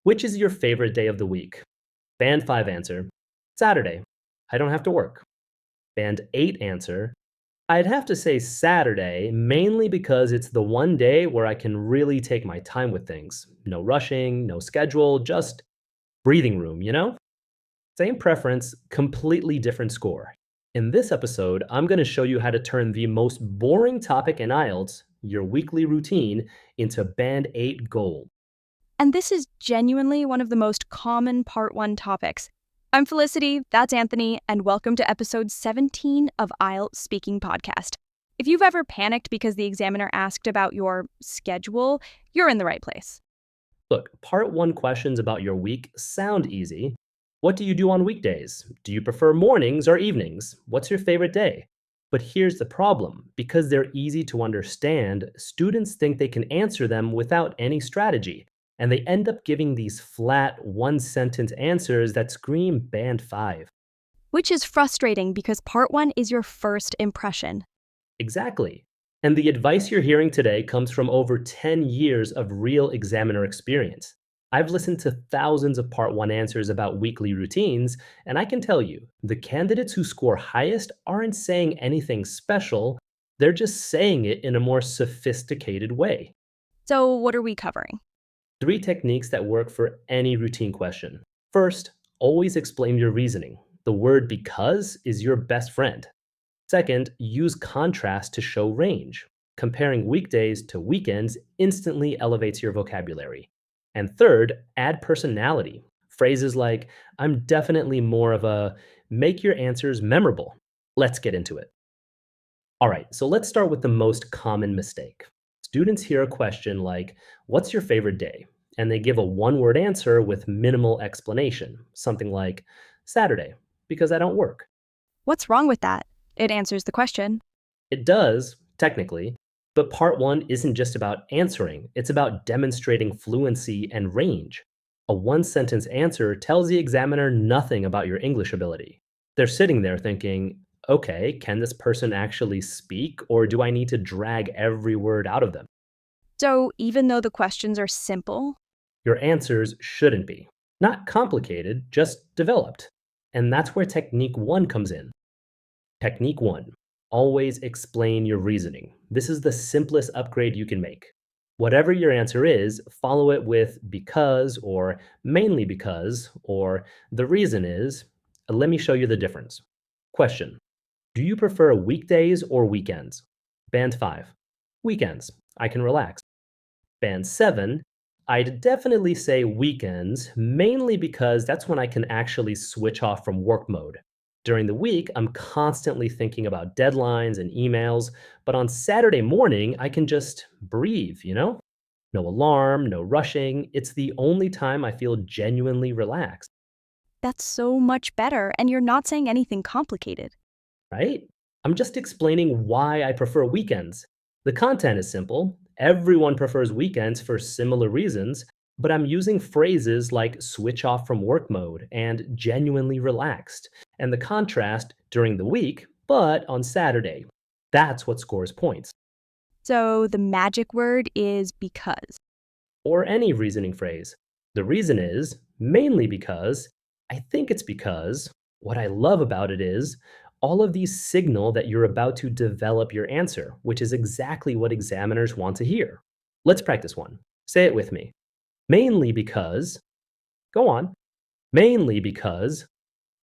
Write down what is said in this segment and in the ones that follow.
Which is your favorite day of the week? Band 5 answer, Saturday. I don't have to work. Band 8 answer, I'd have to say Saturday, mainly because it's the one day where I can really take my time with things. No rushing, no schedule, just breathing room, you know? Same preference, completely different score. In this episode, I'm going to show you how to turn the most boring topic in IELTS, your weekly routine, into Band 8 gold. And this is genuinely one of the most common Part 1 topics. I'm Felicity, that's Anthony, and welcome to episode 17 of IELTS Speaking Podcast. If you've ever panicked because the examiner asked about your schedule, you're in the right place. Look, Part 1 questions about your week sound easy. What do you do on weekdays? Do you prefer mornings or evenings? What's your favorite day? But here's the problem. Because they're easy to understand, students think they can answer them without any strategy, and they end up giving these flat, one-sentence answers that scream Band 5. Which is frustrating because Part 1 is your first impression. Exactly. And the advice you're hearing today comes from over 10 years of real examiner experience. I've listened to thousands of Part 1 answers about weekly routines, and I can tell you, the candidates who score highest aren't saying anything special, they're just saying it in a more sophisticated way. So what are we covering? 3 techniques that work for any routine question. First, always explain your reasoning. The word because is your best friend. Second, use contrast to show range. Comparing weekdays to weekends instantly elevates your vocabulary. And third, add personality. Phrases like, I'm definitely more of a, make your answers memorable. Let's get into it. All right, so let's start with the most common mistake. Students hear a question like, what's your favorite day? And they give a one-word answer with minimal explanation. Something like, Saturday, because I don't work. What's wrong with that? It answers the question. It does, technically, but Part 1 isn't just about answering, it's about demonstrating fluency and range. A one-sentence answer tells the examiner nothing about your English ability. They're sitting there thinking, okay, can this person actually speak, or do I need to drag every word out of them? So even though the questions are simple, Your answers shouldn't be. Not complicated, just developed. And that's where Technique 1 comes in. Technique 1. Always explain your reasoning. This is the simplest upgrade you can make. Whatever your answer is, follow it with because or mainly because or the reason is. Let me show you the difference. Question. Do you prefer weekdays or weekends? Band 5. Weekends. I can relax. Band 7. I'd definitely say weekends, mainly because that's when I can actually switch off from work mode. During the week, I'm constantly thinking about deadlines and emails, but on Saturday morning, I can just breathe, you know? No alarm, no rushing. It's the only time I feel genuinely relaxed, that's so much better, and you're not saying anything complicated. right? I'm just explaining why I prefer weekends. The content is simple. Everyone prefers weekends for similar reasons, but I'm using phrases like switch off from work mode and genuinely relaxed, and the contrast during the week, but on Saturday. That's what scores points. So the magic word is because. Or any reasoning phrase. The reason is mainly because, I think it's because, what I love about it is, all of these signal that you're about to develop your answer, which is exactly what examiners want to hear. Let's practice one. Say it with me. Mainly because, go on. Mainly because,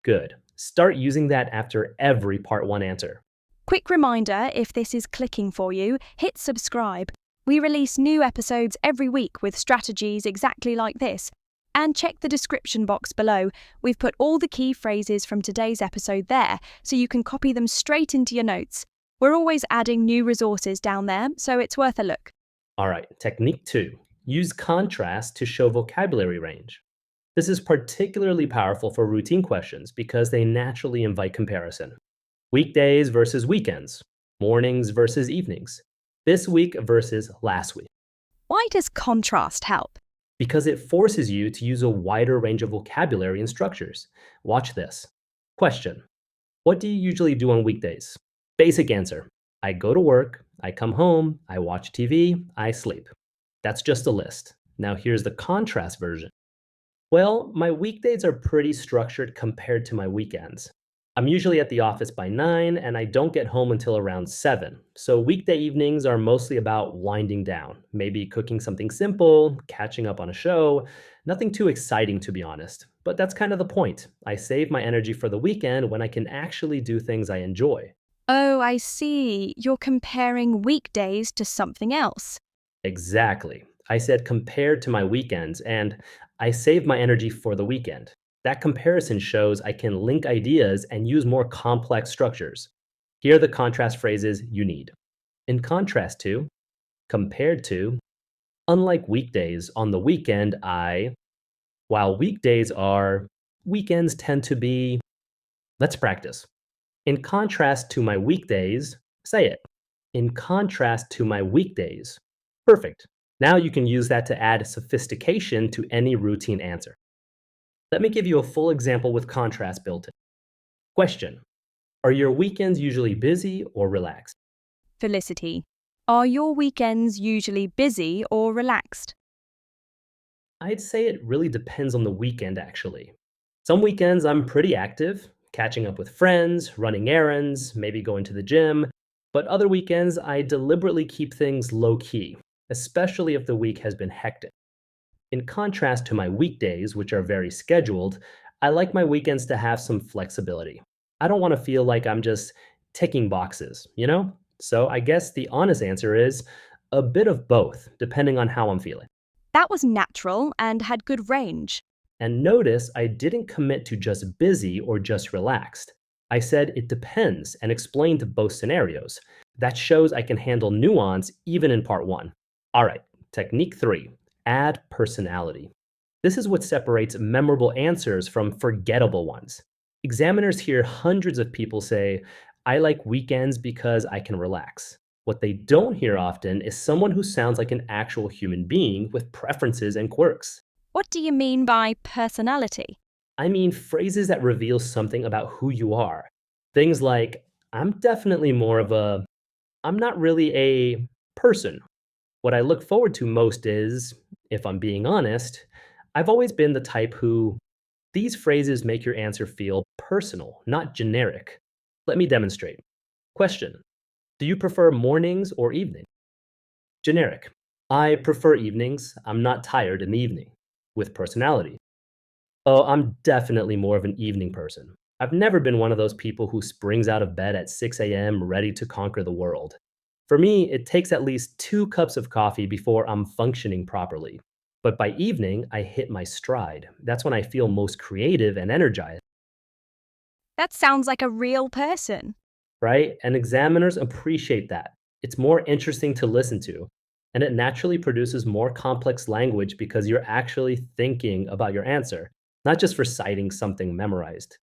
good. Start using that after every Part 1 answer. Quick reminder, if this is clicking for you, hit subscribe. We release new episodes every week with strategies exactly like this. And check the description box below. We've put all the key phrases from today's episode there, so you can copy them straight into your notes. We're always adding new resources down there, so it's worth a look. All right, technique 2. Use contrast to show vocabulary range. This is particularly powerful for routine questions because they naturally invite comparison. Weekdays versus weekends, mornings versus evenings, this week versus last week. Why does contrast help? Because it forces you to use a wider range of vocabulary and structures. Watch this. Question. What do you usually do on weekdays? Basic answer. I go to work, I come home, I watch TV, I sleep. That's just a list. Now here's the contrast version. Well, my weekdays are pretty structured compared to my weekends. I'm usually at the office by 9 and I don't get home until around 7. So weekday evenings are mostly about winding down, maybe cooking something simple, catching up on a show. Nothing too exciting to be honest. But that's kind of the point. I save my energy for the weekend when I can actually do things I enjoy. Oh, I see. You're comparing weekdays to something else. Exactly. I said compared to my weekends, and I save my energy for the weekend. That comparison shows I can link ideas and use more complex structures. Here are the contrast phrases you need. In contrast to, compared to, unlike weekdays, on the weekend, while weekdays are, weekends tend to be, let's practice. In contrast to my weekdays, say it. In contrast to my weekdays. Perfect. Now you can use that to add sophistication to any routine answer. Let me give you a full example with contrast built in. Question: are your weekends usually busy or relaxed? Felicity, are your weekends usually busy or relaxed? I'd say it really depends on the weekend, actually. Some weekends I'm pretty active, catching up with friends, running errands, maybe going to the gym. But other weekends, I deliberately keep things low key, especially if the week has been hectic. In contrast to my weekdays, which are very scheduled, I like my weekends to have some flexibility. I don't want to feel like I'm just ticking boxes, you know? So I guess the honest answer is a bit of both, depending on how I'm feeling. That was natural and had good range. And notice I didn't commit to just busy or just relaxed. I said it depends and explained both scenarios. That shows I can handle nuance even in part one. All right, technique three: add personality. This is what separates memorable answers from forgettable ones. Examiners hear hundreds of people say, I like weekends because I can relax. What they don't hear often is someone who sounds like an actual human being with preferences and quirks. What do you mean by personality? I mean phrases that reveal something about who you are. Things like, I'm not really a person. What I look forward to most is, if I'm being honest, I've always been the type who, these phrases make your answer feel personal, not generic. Let me demonstrate. Question: do you prefer mornings or evening? Generic: I prefer evenings. I'm not tired in the evening. With personality: oh, I'm definitely more of an evening person. I've never been one of those people who springs out of bed at 6 a.m. ready to conquer the world. For me, it takes at least 2 cups of coffee before I'm functioning properly. But by evening, I hit my stride. That's when I feel most creative and energized, That sounds like a real person. right? And examiners appreciate that. It's more interesting to listen to, and it naturally produces more complex language because you're actually thinking about your answer, not just reciting something memorized.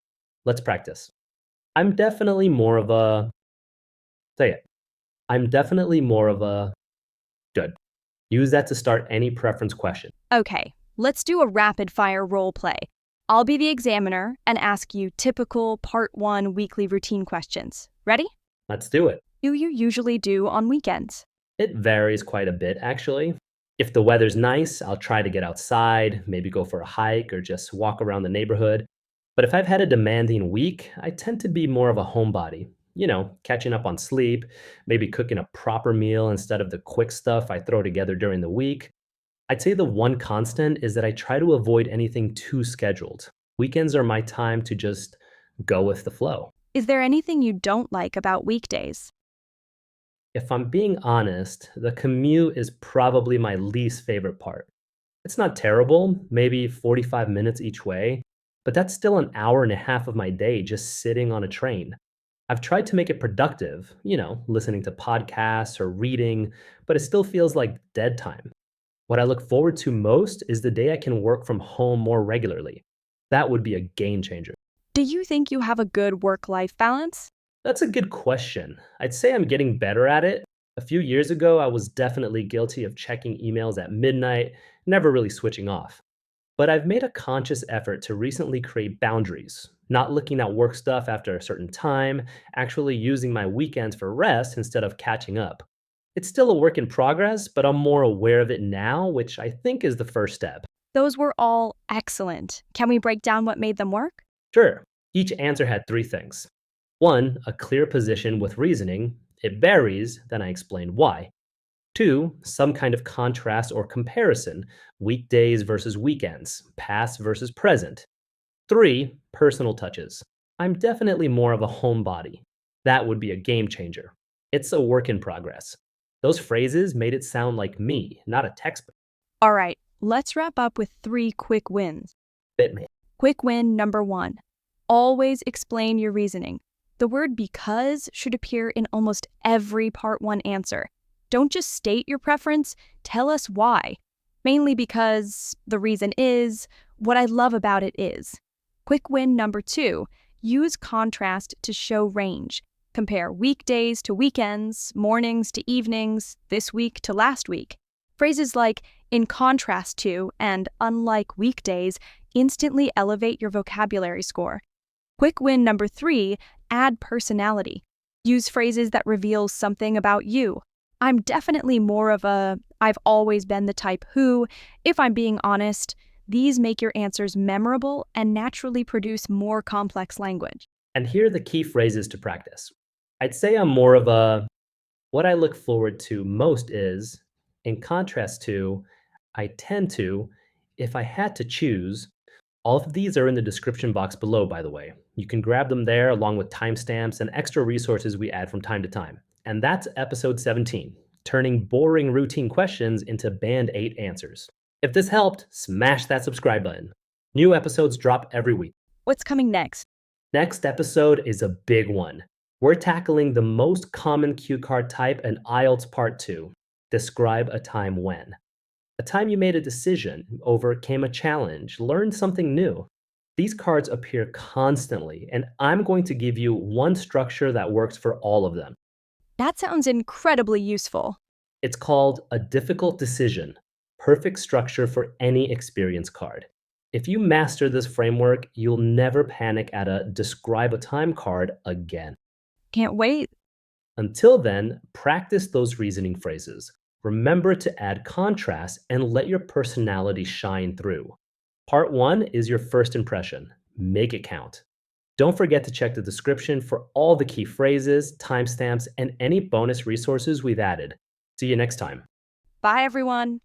Let's practice. I'm definitely more of a, say it. I'm definitely more of a, good. Use that to start any preference question. Okay, let's do a rapid fire role play. I'll be the examiner and ask you typical part one weekly routine questions. Ready? Let's do it. Do you usually do on weekends? It varies quite a bit, actually. If the weather's nice, I'll try to get outside, maybe go for a hike or just walk around the neighborhood. But if I've had a demanding week, I tend to be more of a homebody. Catching up on sleep, maybe cooking a proper meal instead of the quick stuff I throw together during the week. I'd say the one constant is that I try to avoid anything too scheduled. Weekends are my time to just go with the flow. Is there anything you don't like about weekdays? If I'm being honest, the commute is probably my least favorite part. It's not terrible, maybe 45 minutes each way, but that's still an hour and a half of my day just sitting on a train. I've tried to make it productive, listening to podcasts or reading, but it still feels like dead time. What I look forward to most is the day I can work from home more regularly. That would be a game changer. Do you think you have a good work-life balance? That's a good question. I'd say I'm getting better at it. A few years ago, I was definitely guilty of checking emails at midnight, never really switching off. But I've made a conscious effort to recently create boundaries, not looking at work stuff after a certain time, actually using my weekends for rest instead of catching up. It's still a work in progress, but I'm more aware of it now, which I think is the first step. Those were all excellent. Can we break down what made them work? Sure, each answer had three things. One, a clear position with reasoning. It varies, then I explained why. Two, some kind of contrast or comparison, weekdays versus weekends, past versus present. Three, personal touches. I'm definitely more of a homebody. That would be a game changer. It's a work in progress. Those phrases made it sound like me, not a textbook. All right, let's wrap up with 3 quick wins. Bit me. Quick win number 1. Always explain your reasoning. The word because should appear in almost every part 1 answer. Don't just state your preference, tell us why. Mainly because the reason is, what I love about it is. Quick win number 2. Use contrast to show range. Compare weekdays to weekends, mornings to evenings, this week to last week. Phrases like in contrast to and unlike weekdays instantly elevate your vocabulary score. Quick win number 3, add personality. Use phrases that reveal something about you. I'm definitely more of a, I've always been the type who, if I'm being honest, these make your answers memorable and naturally produce more complex language. And here are the key phrases to practice. I'd say I'm more of a, what I look forward to most is, in contrast to, I tend to, if I had to choose. All of these are in the description box below, by the way. You can grab them there along with timestamps and extra resources we add from time to time. And that's episode 17, turning boring routine questions into Band 8 answers. If this helped, smash that subscribe button. New episodes drop every week. What's coming next? Next episode is a big one. We're tackling the most common cue card type in IELTS Part 2. Describe a time when. A time you made a decision, overcame a challenge, learned something new. These cards appear constantly, and I'm going to give you one structure that works for all of them. That sounds incredibly useful. It's called a difficult decision, perfect structure for any experience card. If you master this framework, you'll never panic at a describe a time card again. Can't wait. Until then, practice those reasoning phrases. Remember to add contrast and let your personality shine through. Part 1 is your first impression. Make it count. Don't forget to check the description for all the key phrases, timestamps, and any bonus resources we've added. See you next time. Bye, everyone.